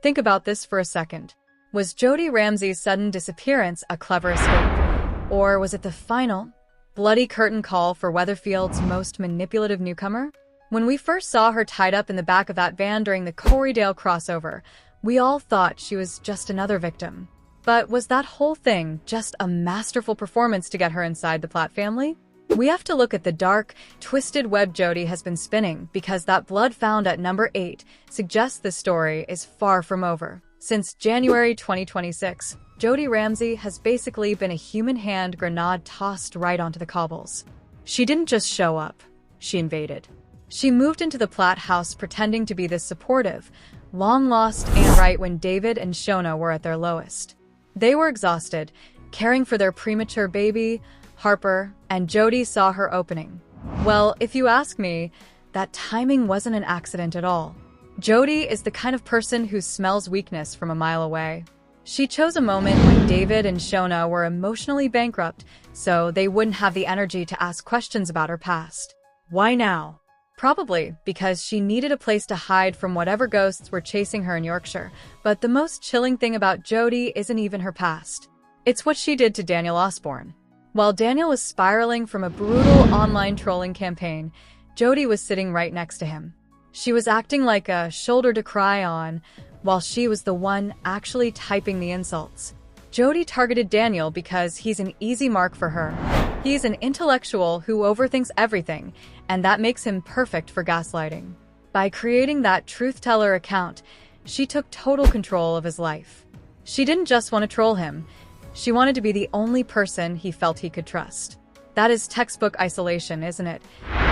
Think about this for a second. Was Jodie Ramsey's sudden disappearance a clever escape? Or was it the final, bloody curtain call for Weatherfield's most manipulative newcomer? When we first saw her tied up in the back of that van during the Corrydale crossover, we all thought she was just another victim. But was that whole thing just a masterful performance to get her inside the Platt family? We have to look at the dark, twisted web Jodie has been spinning, because that blood found at number 8 suggests the story is far from over. Since January 2026, Jodie Ramsey has basically been a human hand grenade tossed right onto the cobbles. She didn't just show up, she invaded. She moved into the Platt house pretending to be this supportive, long-lost aunt right when David and Shona were at their lowest. They were exhausted, caring for their premature baby, Harper, and Jodie saw her opening. Well, if you ask me, that timing wasn't an accident at all. Jodie is the kind of person who smells weakness from a mile away. She chose a moment when David and Shona were emotionally bankrupt, so they wouldn't have the energy to ask questions about her past. Why now? Probably because she needed a place to hide from whatever ghosts were chasing her in Yorkshire. But the most chilling thing about Jodie isn't even her past. It's what she did to Daniel Osbourne. While Daniel was spiraling from a brutal online trolling campaign, Jodie was sitting right next to him. She was acting like a shoulder to cry on, while she was the one actually typing the insults. Jodie targeted Daniel because he's an easy mark for her. He's an intellectual who overthinks everything, and that makes him perfect for gaslighting. By creating that truth-teller account, she took total control of his life. She didn't just want to troll him. She wanted to be the only person he felt he could trust. That is textbook isolation, isn't it?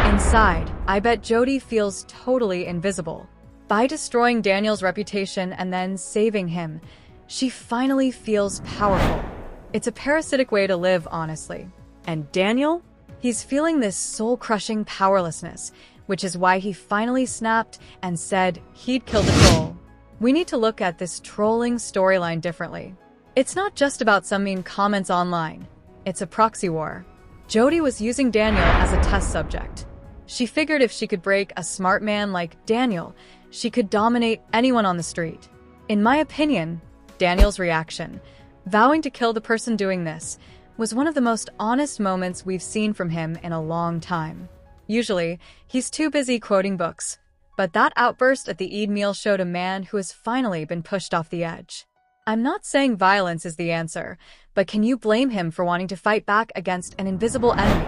Inside, I bet Jodie feels totally invisible. By destroying Daniel's reputation and then saving him, she finally feels powerful. It's a parasitic way to live, honestly. And Daniel? He's feeling this soul-crushing powerlessness, which is why he finally snapped and said he'd kill the troll. We need to look at this trolling storyline differently. It's not just about some mean comments online. It's a proxy war. Jodie was using Daniel as a test subject. She figured if she could break a smart man like Daniel, she could dominate anyone on the street. In my opinion, Daniel's reaction, vowing to kill the person doing this, was one of the most honest moments we've seen from him in a long time. Usually, he's too busy quoting books, but that outburst at the Eid meal showed a man who has finally been pushed off the edge. I'm not saying violence is the answer, but can you blame him for wanting to fight back against an invisible enemy?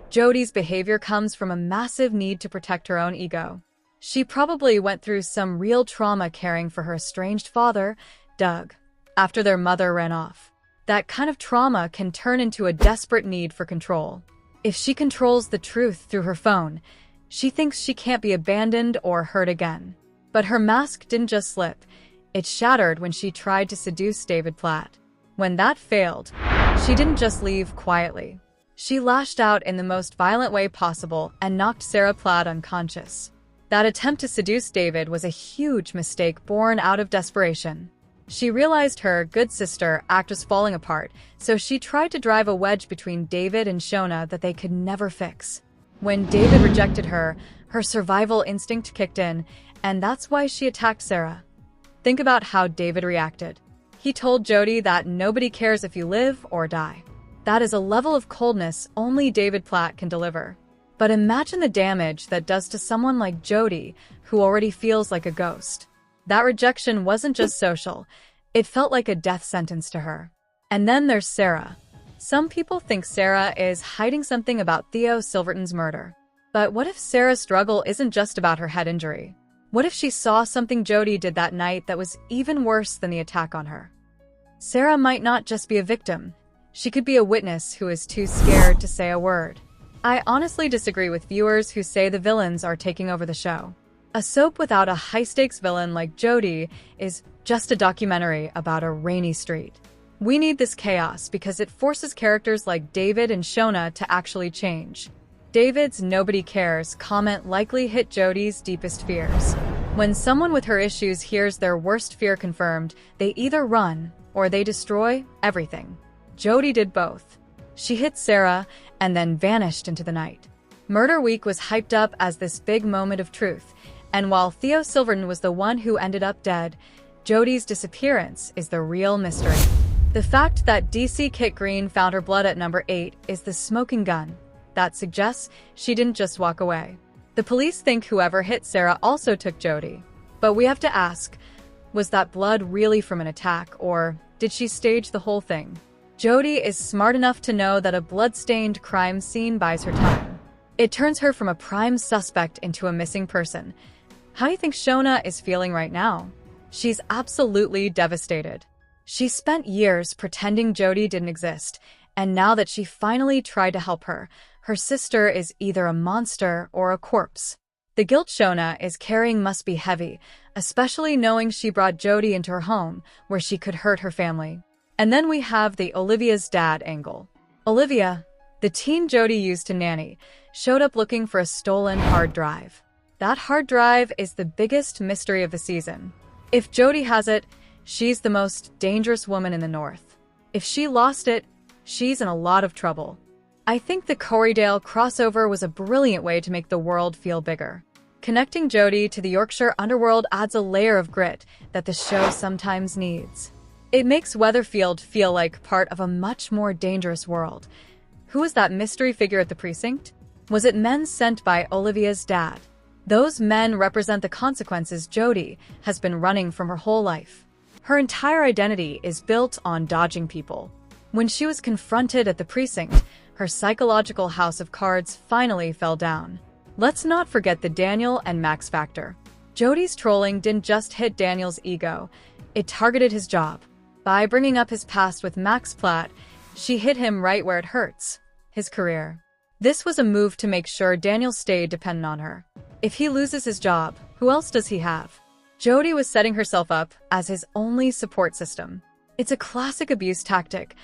Jodie's behavior comes from a massive need to protect her own ego. She probably went through some real trauma caring for her estranged father, Doug, after their mother ran off. That kind of trauma can turn into a desperate need for control. If she controls the truth through her phone, she thinks she can't be abandoned or hurt again. But her mask didn't just slip. It shattered when she tried to seduce David Platt. When that failed, she didn't just leave quietly. She lashed out in the most violent way possible and knocked Sarah Platt unconscious. That attempt to seduce David was a huge mistake born out of desperation. She realized her good sister act was falling apart, so she tried to drive a wedge between David and Shona that they could never fix. When David rejected her, her survival instinct kicked in, and that's why she attacked Sarah. Think about how David reacted. He told Jodie that nobody cares if you live or die. That is a level of coldness only David Platt can deliver. But imagine the damage that does to someone like Jodie, who already feels like a ghost. That rejection wasn't just social, it felt like a death sentence to her. And then there's Sarah. Some people think Sarah is hiding something about Theo Silverton's murder. But what if Sarah's struggle isn't just about her head injury? What if she saw something Jodie did that night that was even worse than the attack on her? Sarah might not just be a victim. She could be a witness who is too scared to say a word. I honestly disagree with viewers who say the villains are taking over the show. A soap without a high-stakes villain like Jodie is just a documentary about a rainy street. We need this chaos because it forces characters like David and Shona to actually change. David's "nobody cares" comment likely hit Jodie's deepest fears. When someone with her issues hears their worst fear confirmed, they either run or they destroy everything. Jodie did both. She hit Sarah and then vanished into the night. Murder Week was hyped up as this big moment of truth, and while Theo Silverton was the one who ended up dead, Jodie's disappearance is the real mystery. The fact that DC Kit Green found her blood at number 8 is the smoking gun. That suggests she didn't just walk away. The police think whoever hit Sarah also took Jodie. But we have to ask, was that blood really from an attack, or did she stage the whole thing? Jodie is smart enough to know that a blood-stained crime scene buys her time. It turns her from a prime suspect into a missing person. How do you think Shona is feeling right now? She's absolutely devastated. She spent years pretending Jodie didn't exist, and now that she finally tried to help her, her sister is either a monster or a corpse. The guilt Shona is carrying must be heavy, especially knowing she brought Jodie into her home, where she could hurt her family. And then we have the Olivia's dad angle. Olivia, the teen Jodie used to nanny, showed up looking for a stolen hard drive. That hard drive is the biggest mystery of the season. If Jodie has it, she's the most dangerous woman in the North. If she lost it, she's in a lot of trouble. I think the Corriedale crossover was a brilliant way to make the world feel bigger. Connecting Jodie to the Yorkshire underworld adds a layer of grit that the show sometimes needs. It makes Weatherfield feel like part of a much more dangerous world. Who was that mystery figure at the precinct? Was it men sent by Olivia's dad? Those men represent the consequences Jodie has been running from her whole life. Her entire identity is built on dodging people. When she was confronted at the precinct, her psychological house of cards finally fell down. Let's not forget the Daniel and Max factor. Jodie's trolling didn't just hit Daniel's ego, it targeted his job. By bringing up his past with Max Platt, she hit him right where it hurts, his career. This was a move to make sure Daniel stayed dependent on her. If he loses his job, who else does he have? Jodie was setting herself up as his only support system. It's a classic abuse tactic,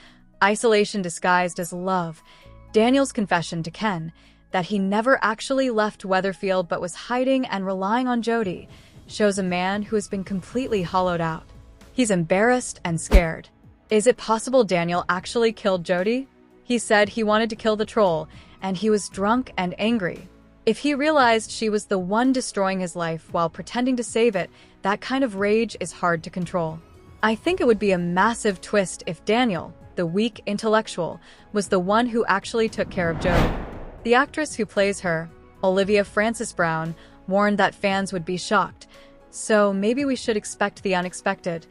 isolation disguised as love. Daniel's confession to Ken, that he never actually left Weatherfield but was hiding and relying on Jodie, shows a man who has been completely hollowed out. He's embarrassed and scared. Is it possible Daniel actually killed Jodie? He said he wanted to kill the troll, and he was drunk and angry. If he realized she was the one destroying his life while pretending to save it, that kind of rage is hard to control. I think it would be a massive twist if Daniel, the weak intellectual, was the one who actually took care of Jodie. The actress who plays her, Olivia Frances Brown, warned that fans would be shocked. So maybe we should expect the unexpected.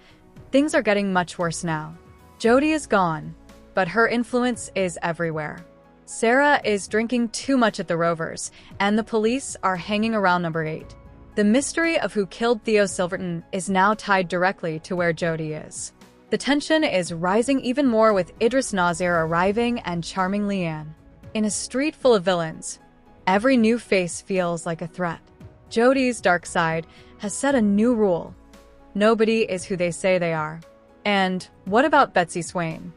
Things are getting much worse now. Jodie is gone, but her influence is everywhere. Sarah is drinking too much at the Rovers, and the police are hanging around number 8. The mystery of who killed Theo Silverton is now tied directly to where Jodie is. The tension is rising even more with Idris Nasir arriving and charming Leanne. In a street full of villains, every new face feels like a threat. Jodie's dark side has set a new rule. Nobody is who they say they are. And what about Betsy Swain?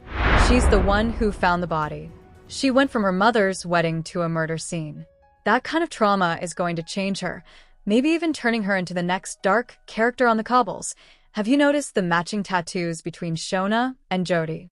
She's the one who found the body. She went from her mother's wedding to a murder scene. That kind of trauma is going to change her, maybe even turning her into the next dark character on the cobbles. Have you noticed the matching tattoos between Shona and Jodie?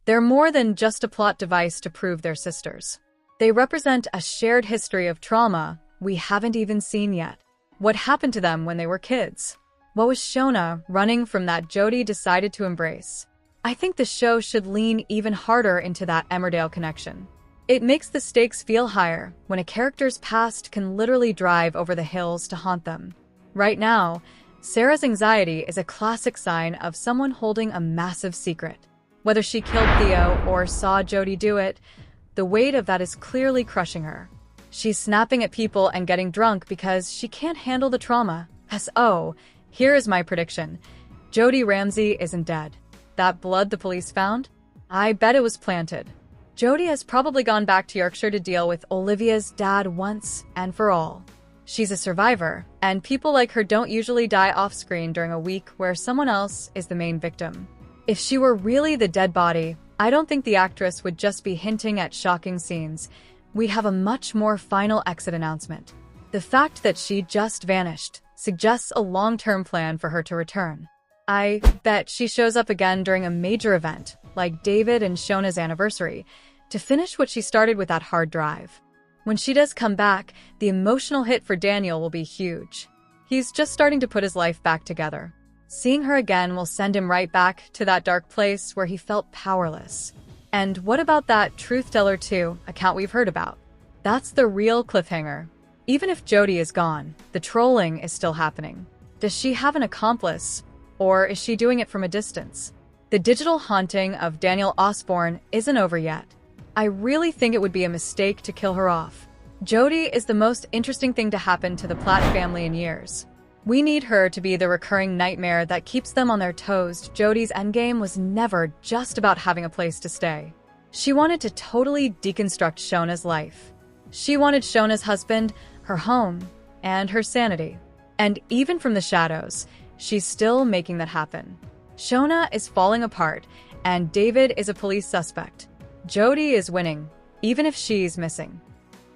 They're more than just a plot device to prove they're sisters. They represent a shared history of trauma we haven't even seen yet. What happened to them when they were kids? What was Shona running from that Jodie decided to embrace? I think the show should lean even harder into that Emmerdale connection. It makes the stakes feel higher when a character's past can literally drive over the hills to haunt them. Right now, Sarah's anxiety is a classic sign of someone holding a massive secret. Whether she killed Theo or saw Jodie do it, the weight of that is clearly crushing her. She's snapping at people and getting drunk because she can't handle the trauma. So, here is my prediction. Jodie Ramsey isn't dead. That blood the police found? I bet it was planted. Jodie has probably gone back to Yorkshire to deal with Olivia's dad once and for all. She's a survivor, and people like her don't usually die off-screen during a week where someone else is the main victim. If she were really the dead body, I don't think the actress would just be hinting at shocking scenes. We'd have a much more final exit announcement. The fact that she just vanished suggests a long-term plan for her to return. I bet she shows up again during a major event, like David and Shona's anniversary, to finish what she started with that hard drive. When she does come back, the emotional hit for Daniel will be huge. He's just starting to put his life back together. Seeing her again will send him right back to that dark place where he felt powerless. And what about that Truth Teller 2 account we've heard about? That's the real cliffhanger. Even if Jodie is gone, the trolling is still happening. Does she have an accomplice, or is she doing it from a distance? The digital haunting of Daniel Osbourne isn't over yet. I really think it would be a mistake to kill her off. Jodie is the most interesting thing to happen to the Platt family in years. We need her to be the recurring nightmare that keeps them on their toes. Jodie's endgame was never just about having a place to stay. She wanted to totally deconstruct Shona's life. She wanted Shona's husband, her home, and her sanity. And even from the shadows, she's still making that happen. Shona is falling apart, and David is a police suspect. Jodie is winning, even if she's missing.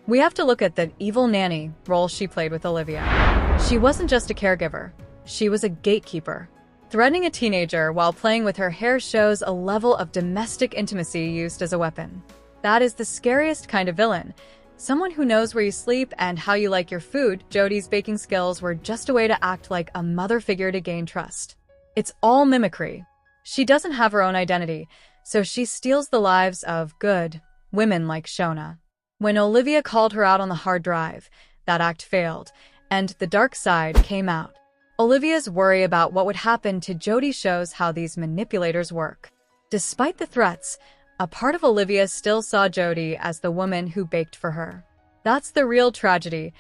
We have to look at the evil nanny role she played with Olivia. She wasn't just a caregiver, she was a gatekeeper. Threatening a teenager while playing with her hair shows a level of domestic intimacy used as a weapon. That is the scariest kind of villain. Someone who knows where you sleep and how you like your food. Jodie's baking skills were just a way to act like a mother figure to gain trust. It's all mimicry. She doesn't have her own identity, so she steals the lives of good women like Shona. When Olivia called her out on the hard drive, that act failed, and the dark side came out. Olivia's worry about what would happen to Jodie shows how these manipulators work. Despite the threats, a part of Olivia still saw Jodie as the woman who baked for her. That's the real tragedy.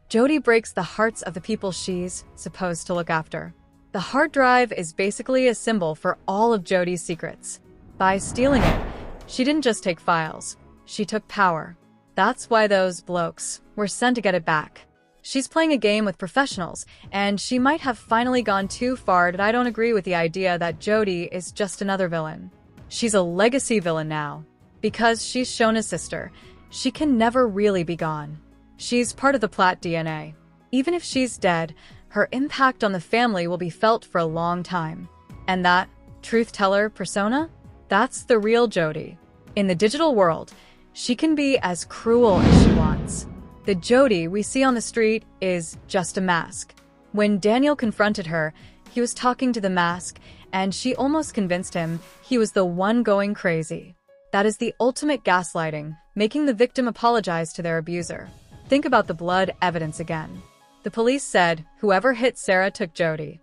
Jodie breaks the hearts of the people she's supposed to look after. The hard drive is basically a symbol for all of Jodie's secrets. By stealing it, she didn't just take files, she took power. That's why those blokes were sent to get it back. She's playing a game with professionals, and she might have finally gone too far. I don't agree with the idea that Jodie is just another villain. She's a legacy villain now. Because she's Shona's sister, she can never really be gone. She's part of the Platt DNA. Even if she's dead, her impact on the family will be felt for a long time. And that truth teller persona? That's the real Jodie. In the digital world, she can be as cruel as she wants. The Jodie we see on the street is just a mask. When Daniel confronted her, he was talking to the mask, and she almost convinced him he was the one going crazy. That is the ultimate gaslighting, making the victim apologize to their abuser. Think about the blood evidence again. The police said, "Whoever hit Sarah took Jodie."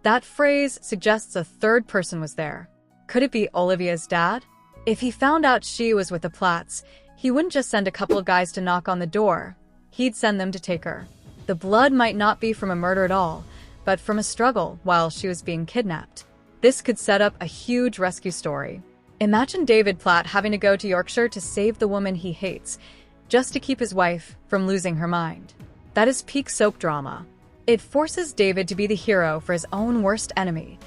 That phrase suggests a third person was there. Could it be Olivia's dad? If he found out she was with the Platts, he wouldn't just send a couple of guys to knock on the door. He'd send them to take her. The blood might not be from a murder at all, but from a struggle while she was being kidnapped. This could set up a huge rescue story. Imagine David Platt having to go to Yorkshire to save the woman he hates, just to keep his wife from losing her mind. That is peak soap drama. It forces David to be the hero for his own worst enemy.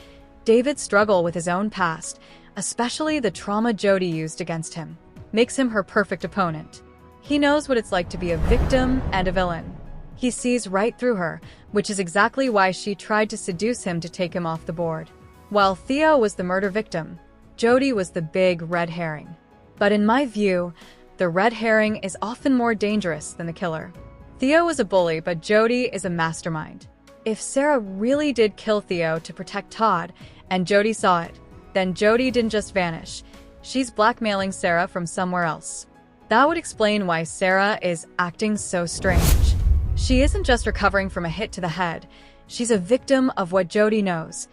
David's struggle with his own past, especially the trauma Jodie used against him, makes him her perfect opponent. He knows what it's like to be a victim and a villain. He sees right through her, which is exactly why she tried to seduce him to take him off the board. While Theo was the murder victim, Jodie was the big red herring. But in my view, the red herring is often more dangerous than the killer. Theo was a bully, but Jodie is a mastermind. If Sarah really did kill Theo to protect Todd, and Jodie saw it, then Jodie didn't just vanish. She's blackmailing Sarah from somewhere else. That would explain why Sarah is acting so strange. She isn't just recovering from a hit to the head. She's a victim of what Jodie knows.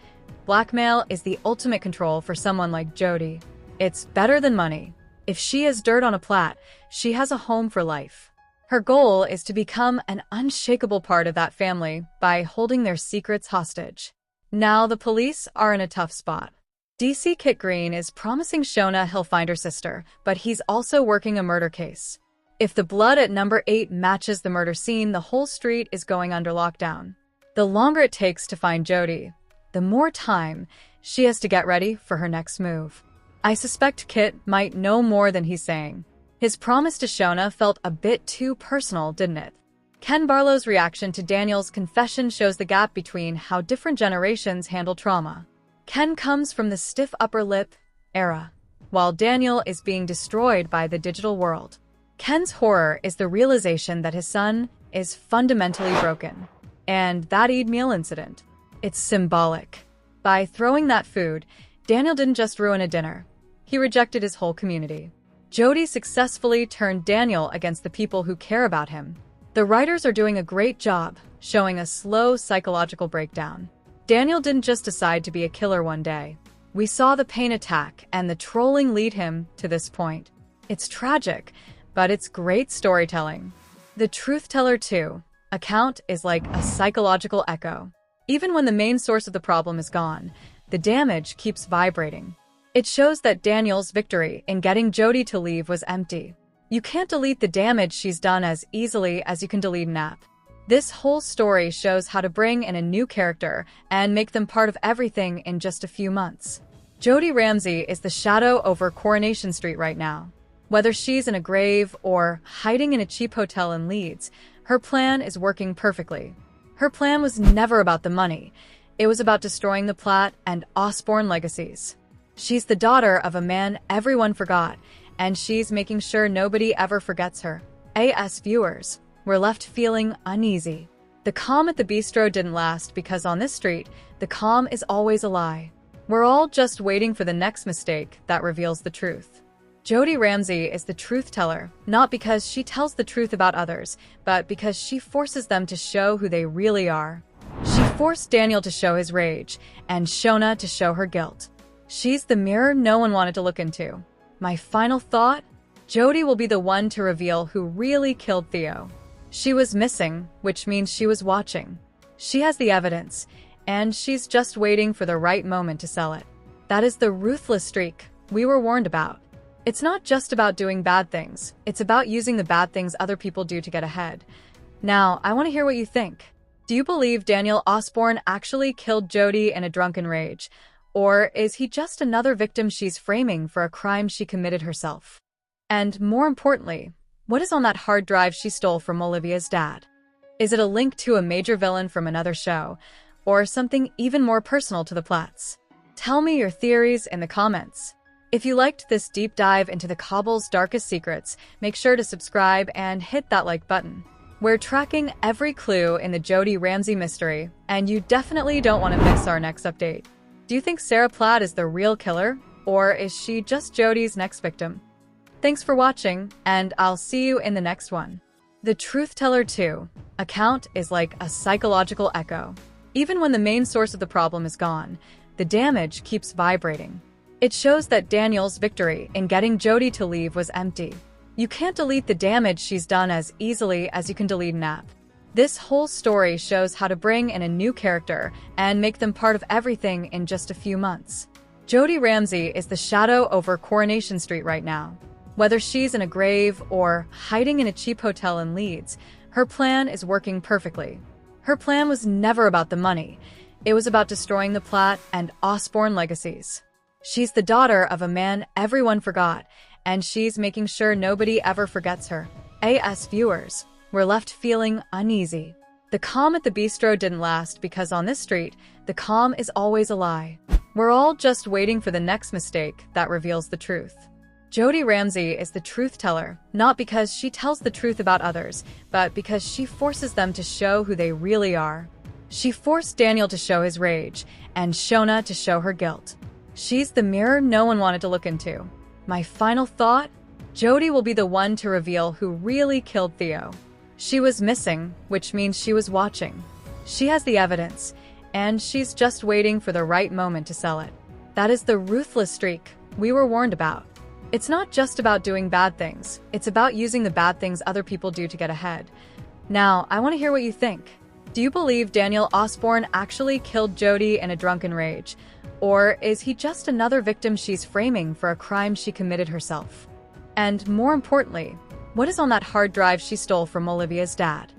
Blackmail is the ultimate control for someone like Jodie. It's better than money. If she has dirt on a Platt, she has a home for life. Her goal is to become an unshakable part of that family by holding their secrets hostage. Now the police are in a tough spot. DC Kit Green is promising Shona he'll find her sister, but he's also working a murder case. If the blood at number 8 matches the murder scene, the whole street is going under lockdown. The longer it takes to find Jodie, the more time she has to get ready for her next move. I suspect Kit might know more than he's saying. His promise to Shona felt a bit too personal, didn't it? Ken Barlow's reaction to Daniel's confession shows the gap between how different generations handle trauma. Ken comes from the stiff upper lip era, while Daniel is being destroyed by the digital world. Ken's horror is the realization that his son is fundamentally broken. And that Eid meal incident, it's symbolic. By throwing that food, Daniel didn't just ruin a dinner. He rejected his whole community. Jodie successfully turned Daniel against the people who care about him. The writers are doing a great job showing a slow psychological breakdown. Daniel didn't just decide to be a killer one day. We saw the pain attack and the trolling lead him to this point. It's tragic, but it's great storytelling. The Truth Teller 2 account is like a psychological echo. Even when the main source of the problem is gone, the damage keeps vibrating. It shows that Daniel's victory in getting Jodie to leave was empty. You can't delete the damage she's done as easily as you can delete an app. This whole story shows how to bring in a new character and make them part of everything in just a few months. Jodie Ramsey is the shadow over Coronation Street right now. Whether she's in a grave or hiding in a cheap hotel in Leeds, her plan is working perfectly. Her plan was never about the money. It was about destroying the Platt and Osbourne legacies. She's the daughter of a man everyone forgot, and she's making sure nobody ever forgets her. As viewers, we're left feeling uneasy. The calm at the bistro didn't last because on this street, the calm is always a lie. We're all just waiting for the next mistake that reveals the truth. Jodie Ramsey is the truth teller, not because she tells the truth about others, but because she forces them to show who they really are. She forced Daniel to show his rage, and Shona to show her guilt. She's the mirror no one wanted to look into. My final thought? Jodie will be the one to reveal who really killed Theo. She was missing, which means she was watching. She has the evidence, and she's just waiting for the right moment to sell it. That is the ruthless streak we were warned about. It's not just about doing bad things, it's about using the bad things other people do to get ahead. Now, I want to hear what you think. Do you believe Daniel Osbourne actually killed Jodie in a drunken rage? Or is he just another victim she's framing for a crime she committed herself? And more importantly, what is on that hard drive she stole from Olivia's dad? Is it a link to a major villain from another show, or something even more personal to the Platts? Tell me your theories in the comments. If you liked this deep dive into the Cobble's darkest secrets, make sure to subscribe and hit that like button. We're tracking every clue in the Jodie Ramsey mystery, and you definitely don't want to miss our next update. Do you think Sarah Platt is the real killer, or is she just Jodie's next victim? Thanks for watching, and I'll see you in the next one. The Truth Teller 2 account is like a psychological echo. Even when the main source of the problem is gone, the damage keeps vibrating. It shows that Daniel's victory in getting Jodie to leave was empty. You can't delete the damage she's done as easily as you can delete an app. This whole story shows how to bring in a new character and make them part of everything in just a few months. Jodie Ramsey is the shadow over Coronation Street right now. Whether she's in a grave or hiding in a cheap hotel in Leeds, her plan is working perfectly. Her plan was never about the money. It was about destroying the Platt and Osbourne legacies. She's the daughter of a man everyone forgot, and she's making sure nobody ever forgets her. As viewers, we're left feeling uneasy. The calm at the bistro didn't last because on this street, the calm is always a lie. We're all just waiting for the next mistake that reveals the truth. Jodie Ramsey is the truth teller, not because she tells the truth about others, but because she forces them to show who they really are. She forced Daniel to show his rage, and Shona to show her guilt. She's the mirror no one wanted to look into. My final thought? Jodie will be the one to reveal who really killed Theo. She was missing, which means she was watching. She has the evidence, and she's just waiting for the right moment to sell it. That is the ruthless streak we were warned about. It's not just about doing bad things, it's about using the bad things other people do to get ahead. Now, I want to hear what you think. Do you believe Daniel Osbourne actually killed Jodie in a drunken rage? Or is he just another victim she's framing for a crime she committed herself? And more importantly, what is on that hard drive she stole from Olivia's dad?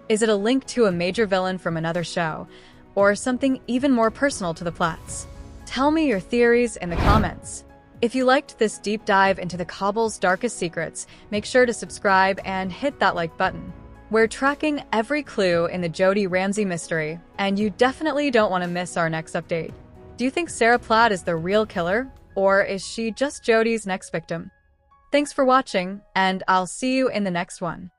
Is it a link to a major villain from another show, or something even more personal to the Platts? Tell me your theories in the comments. If you liked this deep dive into the Cobble's darkest secrets, make sure to subscribe and hit that like button. We're tracking every clue in the Jodie Ramsey mystery, and you definitely don't want to miss our next update. Do you think Sarah Platt is the real killer, or is she just Jodie's next victim? Thanks for watching, and I'll see you in the next one.